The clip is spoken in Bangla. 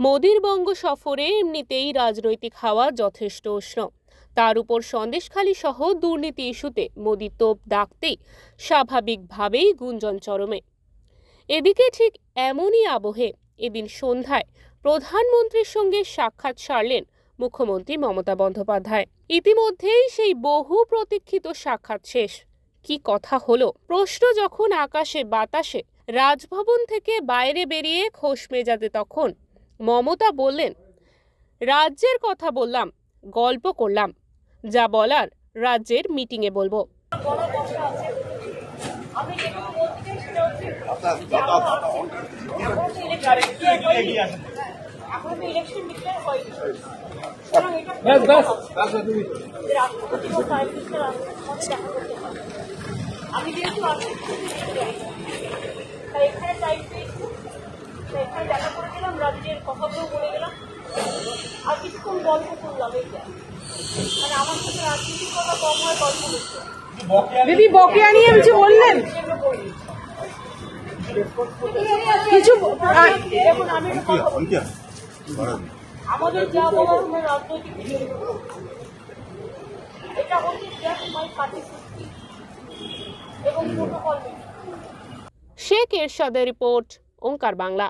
মোদির বঙ্গ সফরে এমনিতেই রাজনৈতিক হাওয়া যথেষ্ট উষ্ণ। তার উপর সন্দেশখালী সহ দুর্নীতি ইস্যুতে মোদি তোপ দাগতেই স্বাভাবিকভাবেই গুঞ্জন চরমে। এদিকে ঠিক এমনই আবহে এদিন সন্ধ্যায় প্রধানমন্ত্রীর সঙ্গে সাক্ষাৎ সারলেন মুখ্যমন্ত্রী মমতা বন্দ্যোপাধ্যায়। ইতিমধ্যেই সেই বহু প্রতীক্ষিত সাক্ষাৎ শেষ। কি কথা হলো? প্রশ্ন যখন আকাশে বাতাসে, রাজভবন থেকে বাইরে বেরিয়ে খোশ মেজাজে তখন মমতা বললেন, রাজ্যের কথা বললাম, গল্প করলাম, যা বলার রাজ্যের মিটিংয়ে বলবো। আমি যেহেতু এখানে টাইম পেয়েছি, এখানে দেখা করে গেলাম, রাজ্যের কথাগুলো বলে গেলাম, আর কিছুক্ষণ গল্প করলাম। এইটা মানে আমার সাথে রাজনীতির কথা কম হয়, গল্প করতে। দিদি বকেয়া নিয়ে কিছু বললেন? কিছু দেখুন, আমি একটা কথা বলি, আমাদের যা বলার হলো রাজনৈতিক বিষয়, এটা হচ্ছে জাস্ট মাই পার্টি এবং প্রোটোকল। শেখ এরশাদের রিপোর্ট, ওঙ্কার বাংলা।